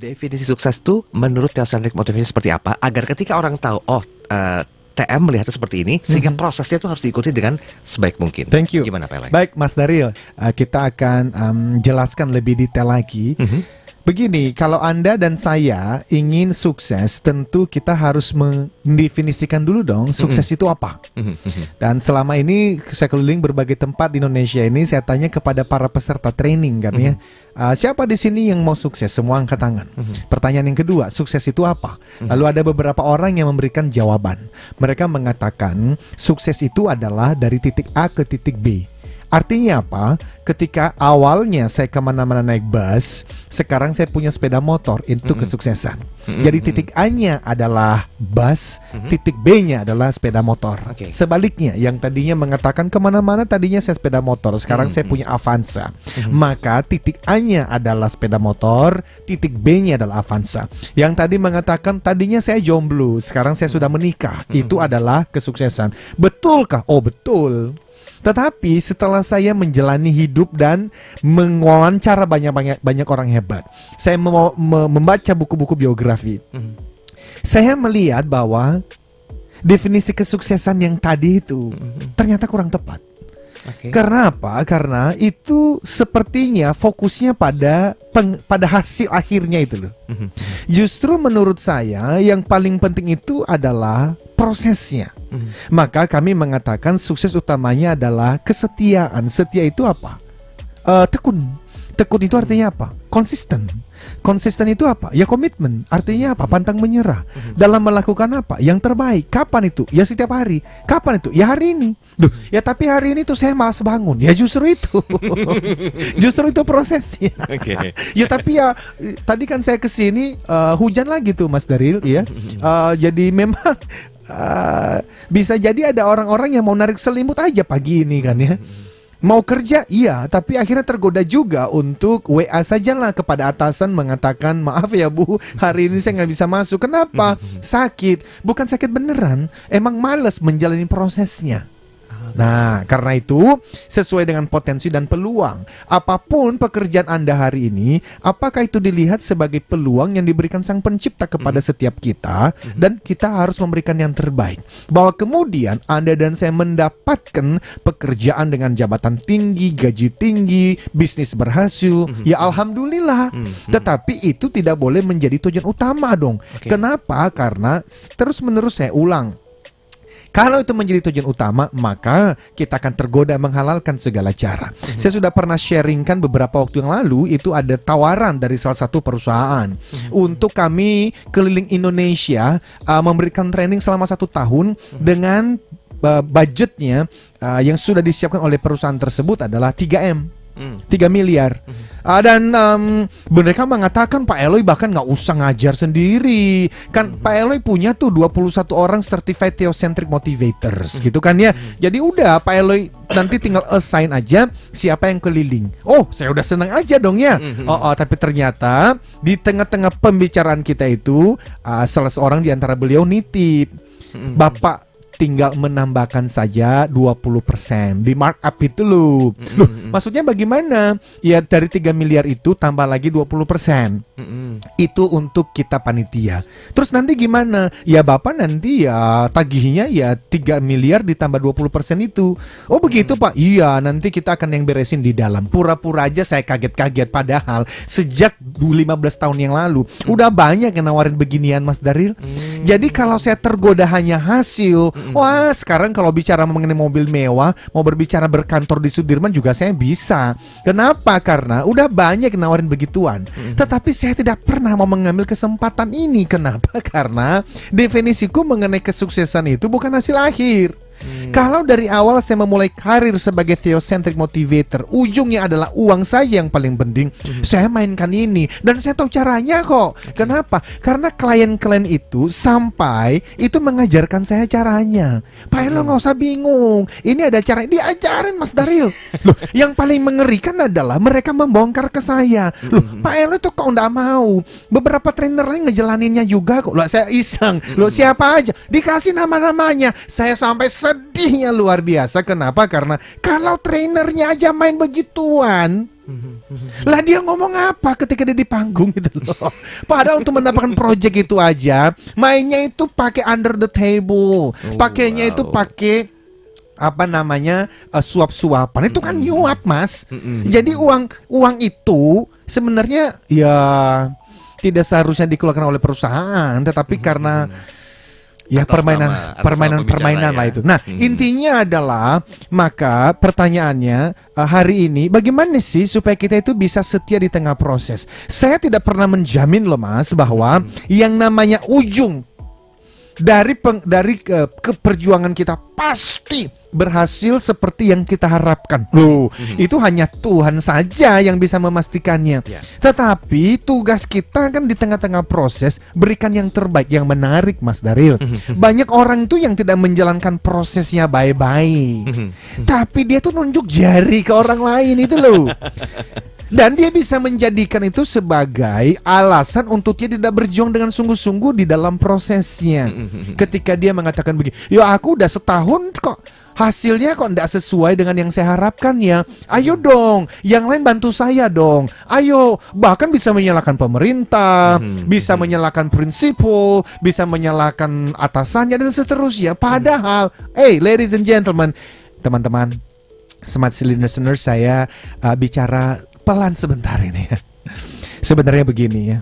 Definisi sukses tuh menurut Theocentric Motivation seperti apa? Agar ketika orang tahu, TM melihatnya seperti ini, sehingga prosesnya tuh harus diikuti dengan sebaik mungkin. Thank you. Gimana Pak Eli? Baik Mas Daryl, kita akan jelaskan lebih detail lagi. Begini, kalau Anda dan saya ingin sukses, tentu kita harus mendefinisikan dulu dong sukses itu apa. Dan selama ini saya keliling berbagai tempat di Indonesia ini, saya tanya kepada para peserta training kan ya, siapa di sini yang mau sukses? Semua angkat tangan. Pertanyaan yang kedua, sukses itu apa? Lalu ada beberapa orang yang memberikan jawaban. Mereka mengatakan sukses itu adalah dari titik A ke titik B. Artinya apa? Ketika awalnya saya kemana-mana naik bus, sekarang saya punya sepeda motor, itu kesuksesan. Jadi titik A-nya adalah bus, titik B-nya adalah sepeda motor. Sebaliknya, yang tadinya mengatakan kemana-mana tadinya saya sepeda motor, sekarang saya punya Avanza. Maka titik A-nya adalah sepeda motor, titik B-nya adalah Avanza. Yang tadi mengatakan tadinya saya jomblo, sekarang saya sudah menikah, itu adalah kesuksesan. Betulkah? Oh betul. Tetapi setelah saya menjalani hidup dan mewawancara banyak orang hebat, saya membaca buku-buku biografi, saya melihat bahwa definisi kesuksesan yang tadi itu ternyata kurang tepat. Karena apa? Karena itu sepertinya fokusnya pada hasil akhirnya itu loh. Justru menurut saya yang paling penting itu adalah prosesnya. Maka kami mengatakan sukses utamanya adalah kesetiaan. Setia itu apa? Tekun. Tekun itu artinya apa? Konsisten. Konsisten itu apa? Ya komitmen. Artinya apa? Pantang menyerah. Dalam melakukan apa? Yang terbaik. Kapan itu? Ya setiap hari. Kapan itu? Ya hari ini. Duh, ya tapi hari ini tuh saya malas bangun. Ya justru itu. Justru itu prosesnya. Ya tapi ya tadi kan saya kesini hujan lagi tuh Mas Daryl ya. Jadi memang bisa jadi ada orang-orang yang mau narik selimut aja pagi ini kan ya. Mau kerja, iya, tapi akhirnya tergoda juga untuk WA sajalah kepada atasan mengatakan, maaf ya Bu, hari ini saya nggak bisa masuk. Kenapa? Sakit. Bukan sakit beneran, emang males menjalani prosesnya. Nah, karena itu sesuai dengan potensi dan peluang. Apapun pekerjaan Anda hari ini, apakah itu dilihat sebagai peluang yang diberikan Sang Pencipta kepada setiap kita, dan kita harus memberikan yang terbaik. Bahwa kemudian Anda dan saya mendapatkan pekerjaan dengan jabatan tinggi, gaji tinggi, bisnis berhasil, ya alhamdulillah. Tetapi itu tidak boleh menjadi tujuan utama dong. Kenapa? Karena terus-menerus saya ulang, kalau itu menjadi tujuan utama, maka kita akan tergoda menghalalkan segala cara. Saya sudah pernah sharingkan beberapa waktu yang lalu, itu ada tawaran dari salah satu perusahaan untuk kami keliling Indonesia, memberikan training selama 1 tahun dengan budgetnya yang sudah disiapkan oleh perusahaan tersebut adalah 3M. 3 miliar. Dan mereka mengatakan Pak Eloy bahkan nggak usah ngajar sendiri. Kan Pak Eloy punya tuh 21 orang certified Theocentric Motivators gitu kan ya. Jadi udah Pak Eloy nanti tinggal assign aja siapa yang keliling. Oh, saya udah senang aja dong ya. Tapi ternyata di tengah-tengah pembicaraan kita itu salah seorang di antara beliau nitip, Bapak tinggal menambahkan saja 20% di markup itu loh. Maksudnya bagaimana? Ya dari 3 miliar itu tambah lagi 20%. Itu untuk kita panitia. Terus nanti gimana? Ya Bapak nanti ya tagihnya ya 3 miliar ditambah 20% itu. Oh begitu Pak? Iya, nanti kita akan yang beresin di dalam. Pura-pura aja saya kaget-kaget, padahal sejak 15 tahun yang lalu udah banyak yang nawarin beginian Mas Daryl. Jadi kalau saya tergoda hanya hasil, wah sekarang kalau bicara mengenai mobil mewah, mau berbicara berkantor di Sudirman juga saya bisa. Kenapa? Karena udah banyak yang nawarin begituan. Tetapi saya tidak pernah mau mengambil kesempatan ini. Kenapa? Karena definisiku mengenai kesuksesan itu bukan hasil akhir. Kalau dari awal saya memulai karir sebagai Theocentric Motivator, ujungnya adalah uang saja yang paling penting, saya mainkan ini dan saya tahu caranya kok. Kenapa? Karena klien-klien itu sampai itu mengajarkan saya caranya. Pak Elo nggak usah bingung, ini ada cara, diajarin Mas Daryl. Loh, yang paling mengerikan adalah mereka membongkar ke saya. Loh, Pak Elo itu kok nggak mau? Beberapa trainer lain ngejalaninnya juga kok. Loh, saya iseng. Loh, siapa aja? Dikasih nama-namanya. Saya sampai sedihnya luar biasa. Kenapa? Karena kalau trainernya aja main begituan, Lah dia ngomong apa ketika dia di panggung gitu loh. Padahal untuk mendapatkan project itu aja, mainnya itu pakai under the table. Pakainya itu pakai apa namanya suap-suapan. Itu kan nyuap, Mas. Jadi uang itu sebenarnya ya tidak seharusnya dikeluarkan oleh perusahaan, tetapi karena ya permainan lah itu. Nah, intinya adalah maka pertanyaannya hari ini bagaimana sih supaya kita itu bisa setia di tengah proses? Saya tidak pernah menjamin loh, Mas, bahwa yang namanya ujung dari perjuangan kita pasti berhasil seperti yang kita harapkan. Loh, itu hanya Tuhan saja yang bisa memastikannya. Tetapi tugas kita kan di tengah-tengah proses berikan yang terbaik, yang menarik, Mas Daryl. Banyak orang tuh yang tidak menjalankan prosesnya baik-baik. Tapi dia tuh nunjuk jari ke orang lain itu loh. Dan dia bisa menjadikan itu sebagai alasan untuk dia tidak berjuang dengan sungguh-sungguh di dalam prosesnya. Ketika dia mengatakan begini, ya aku udah setahun kok, hasilnya kok tidak sesuai dengan yang saya harapkan ya. Ayo dong, yang lain bantu saya dong. Ayo, bahkan bisa menyalahkan pemerintah, bisa menyalahkan prinsipal, bisa menyalahkan atasannya dan seterusnya. Padahal, ladies and gentlemen, teman-teman, smart listener, saya bicara pelan sebentar ini ya. Sebenarnya begini ya.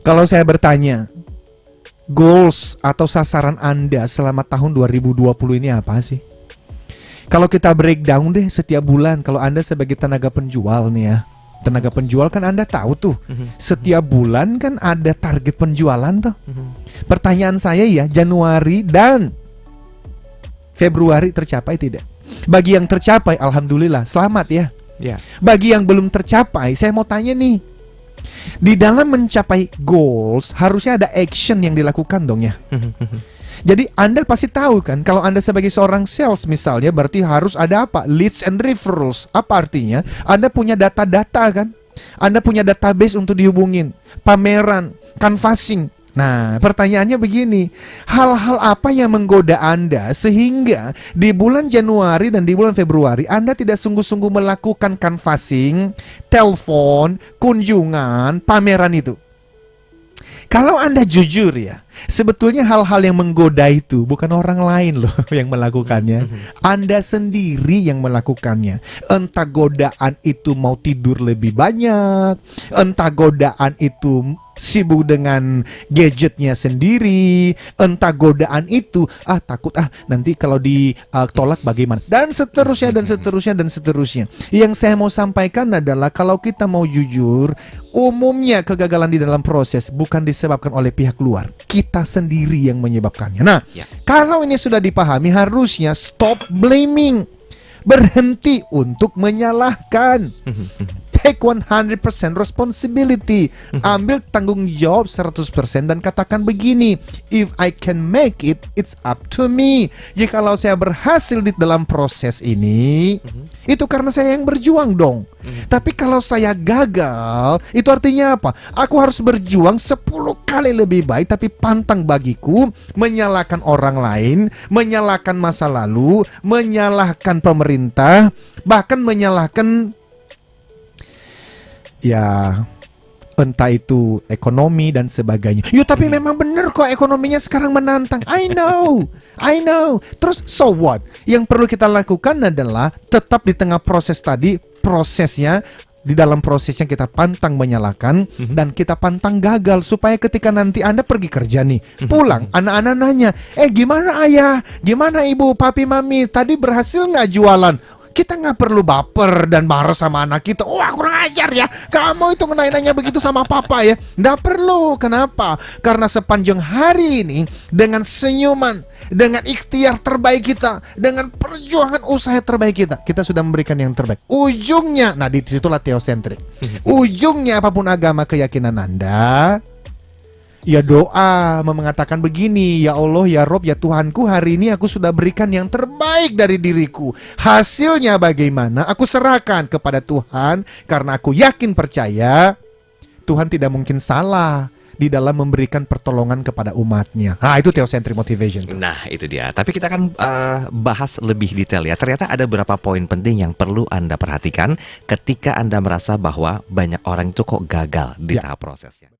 Kalau saya bertanya, goals atau sasaran Anda selama tahun 2020 ini apa sih? Kalau kita breakdown deh setiap bulan, kalau Anda sebagai tenaga penjual nih ya, tenaga penjual kan Anda tahu tuh, setiap bulan kan ada target penjualan tuh. Pertanyaan saya ya, Januari dan Februari tercapai tidak? Bagi yang tercapai, alhamdulillah, selamat ya. Bagi yang belum tercapai, saya mau tanya nih, di dalam mencapai goals harusnya ada action yang dilakukan dong ya. Jadi Anda pasti tahu kan, kalau Anda sebagai seorang sales misalnya, berarti harus ada apa? Leads and referrals. Apa artinya? Anda punya data-data kan? Anda punya database untuk dihubungin, pameran, canvassing. Nah, pertanyaannya begini, hal-hal apa yang menggoda Anda sehingga di bulan Januari dan di bulan Februari Anda tidak sungguh-sungguh melakukan canvassing, telepon, kunjungan, pameran itu? Kalau Anda jujur ya, sebetulnya hal-hal yang menggoda itu bukan orang lain loh yang melakukannya. Anda sendiri yang melakukannya. Entah godaan itu mau tidur lebih banyak, entah godaan itu sibuk dengan gadgetnya sendiri, entah godaan itu takut nanti kalau ditolak bagaimana, dan seterusnya dan seterusnya dan seterusnya. Yang saya mau sampaikan adalah kalau kita mau jujur, umumnya kegagalan di dalam proses bukan disebabkan oleh pihak luar, kita sendiri yang menyebabkannya. Nah, kalau ini sudah dipahami, harusnya stop blaming, berhenti untuk menyalahkan. Take 100% responsibility. Ambil tanggung jawab 100% dan katakan begini, if I can make it, it's up to me. Jikalau saya berhasil di dalam proses ini, itu karena saya yang berjuang dong. Tapi kalau saya gagal, itu artinya apa? Aku harus berjuang 10 kali lebih baik, tapi pantang bagiku menyalahkan orang lain, menyalahkan masa lalu, menyalahkan pemerintah, bahkan menyalahkan ya entah itu ekonomi dan sebagainya. Tapi memang benar kok ekonominya sekarang menantang. I know. Terus so what? Yang perlu kita lakukan adalah tetap di tengah proses tadi, prosesnya, di dalam prosesnya kita pantang menyalahkan dan kita pantang gagal, supaya ketika nanti Anda pergi kerja nih, pulang, anak-anak nanya, gimana ayah, gimana ibu, papi, mami, tadi berhasil nggak jualan? Kita nggak perlu baper dan marah sama anak kita. Wah, kurang ajar ya, kamu itu nanya begitu sama papa ya. Nggak perlu. Kenapa? Karena sepanjang hari ini, dengan senyuman, dengan ikhtiar terbaik kita, dengan perjuangan usaha terbaik kita sudah memberikan yang terbaik. Ujungnya, nah disitulah teosentrik. Ujungnya apapun agama keyakinan Anda, ya doa mengatakan begini, ya Allah, ya Rob, ya Tuhanku, hari ini aku sudah berikan yang terbaik dari diriku. Hasilnya bagaimana? Aku serahkan kepada Tuhan, karena aku yakin percaya Tuhan tidak mungkin salah di dalam memberikan pertolongan kepada umatnya. Nah, itu theocentric motivation. Nah, itu dia. Tapi kita akan bahas lebih detail ya. Ternyata ada beberapa poin penting yang perlu Anda perhatikan ketika Anda merasa bahwa banyak orang itu kok gagal di tahap prosesnya.